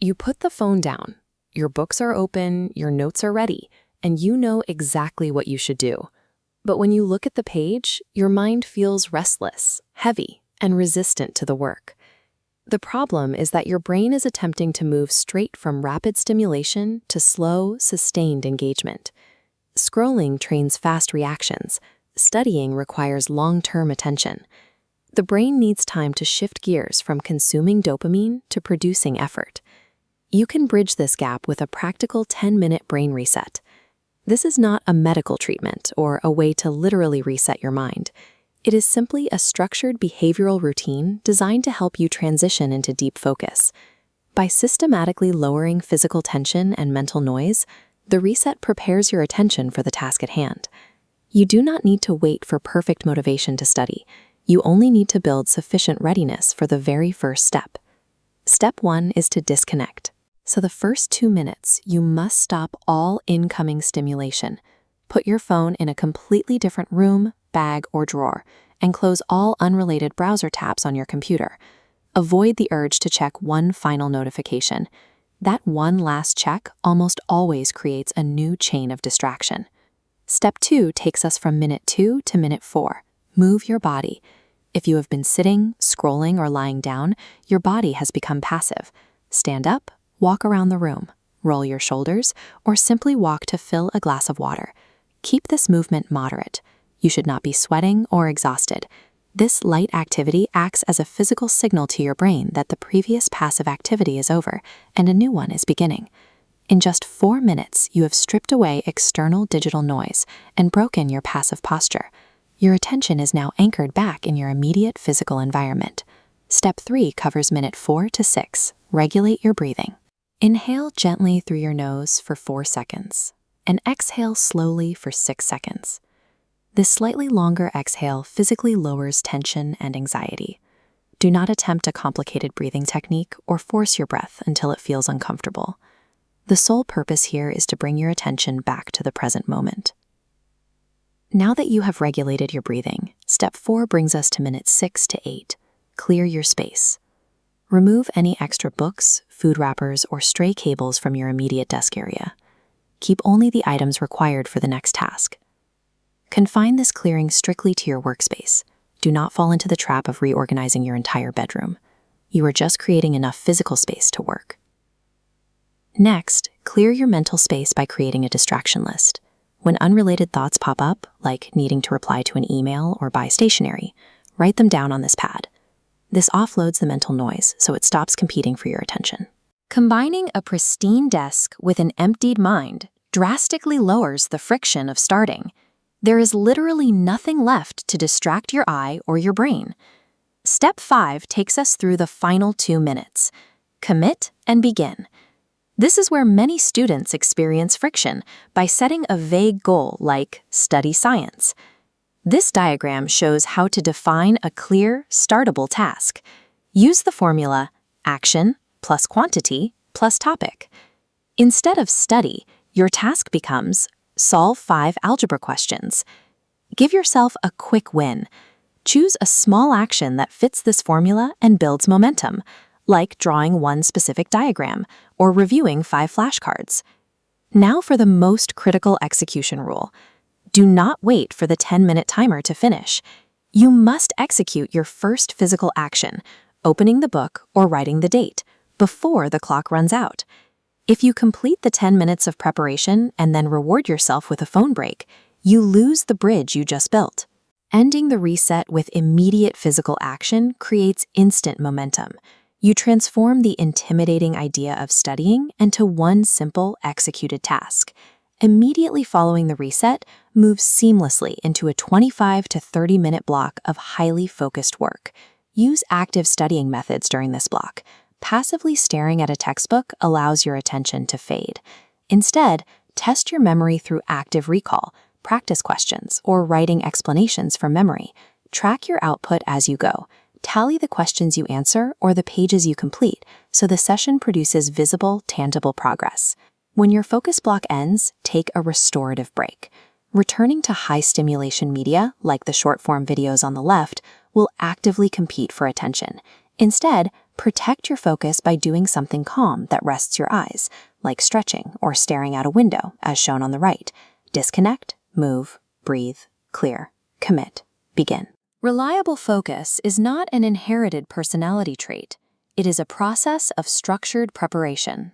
You put the phone down, your books are open, your notes are ready, and you know exactly what you should do. But when you look at the page, your mind feels restless, heavy, and resistant to the work. The problem is that your brain is attempting to move straight from rapid stimulation to slow, sustained engagement. Scrolling trains fast reactions. Studying requires long-term attention. The brain needs time to shift gears from consuming dopamine to producing effort. You can bridge this gap with a practical 10-minute brain reset. This is not a medical treatment or a way to literally reset your mind. It is simply a structured behavioral routine designed to help you transition into deep focus. By systematically lowering physical tension and mental noise, the reset prepares your attention for the task at hand. You do not need to wait for perfect motivation to study. You only need to build sufficient readiness for the very first step. Step 1 is to disconnect. So the first 2 minutes, you must stop all incoming stimulation. Put your phone in a completely different room, bag, or drawer, and close all unrelated browser tabs on your computer. Avoid the urge to check one final notification. That one last check almost always creates a new chain of distraction. Step 2 takes us from minute 2 to minute 4. Move your body. If you have been sitting, scrolling, or lying down, your body has become passive. Stand up, walk around the room, roll your shoulders, or simply walk to fill a glass of water. Keep this movement moderate. You should not be sweating or exhausted. This light activity acts as a physical signal to your brain that the previous passive activity is over and a new one is beginning. In just 4 minutes, you have stripped away external digital noise and broken your passive posture. Your attention is now anchored back in your immediate physical environment. Step 3 covers minute 4 to 6. Regulate your breathing. Inhale gently through your nose for 4 seconds and exhale slowly for 6 seconds. This slightly longer exhale physically lowers tension and anxiety. Do not attempt a complicated breathing technique or force your breath until it feels uncomfortable. The sole purpose here is to bring your attention back to the present moment. Now that you have regulated your breathing, step 4 brings us to minutes 6 to 8. Clear your space. Remove any extra books, food wrappers, or stray cables from your immediate desk area. Keep only the items required for the next task. Confine this clearing strictly to your workspace. Do not fall into the trap of reorganizing your entire bedroom. You are just creating enough physical space to work. Next, clear your mental space by creating a distraction list. When unrelated thoughts pop up, like needing to reply to an email or buy stationery, write them down on this pad. This offloads the mental noise, so it stops competing for your attention. Combining a pristine desk with an emptied mind drastically lowers the friction of starting. There is literally nothing left to distract your eye or your brain. Step 5 takes us through the final 2 minutes. Commit and begin. This is where many students experience friction by setting a vague goal like study science. This diagram shows how to define a clear, startable task. Use the formula action plus quantity plus topic. Instead of study, your task becomes solve 5 algebra questions. Give yourself a quick win. Choose a small action that fits this formula and builds momentum, like drawing one specific diagram or reviewing 5 flashcards. Now for the most critical execution rule. Do not wait for the 10-minute timer to finish. You must execute your first physical action, opening the book or writing the date, before the clock runs out. If you complete the 10 minutes of preparation and then reward yourself with a phone break, you lose the bridge you just built. Ending the reset with immediate physical action creates instant momentum. You transform the intimidating idea of studying into one simple, executed task. Immediately following the reset, move seamlessly into a 25 to 30-minute block of highly focused work. Use active studying methods during this block. Passively staring at a textbook allows your attention to fade. Instead, test your memory through active recall, practice questions, or writing explanations from memory. Track your output as you go. Tally the questions you answer or the pages you complete, so the session produces visible, tangible progress. When your focus block ends, take a restorative break. Returning to high-stimulation media, like the short-form videos on the left, will actively compete for attention. Instead, Protect your focus by doing something calm that rests your eyes, like stretching or staring out a window, as shown on the right. Disconnect, move, breathe, clear, commit, begin. Reliable focus is not an inherited personality trait. It is a process of structured preparation.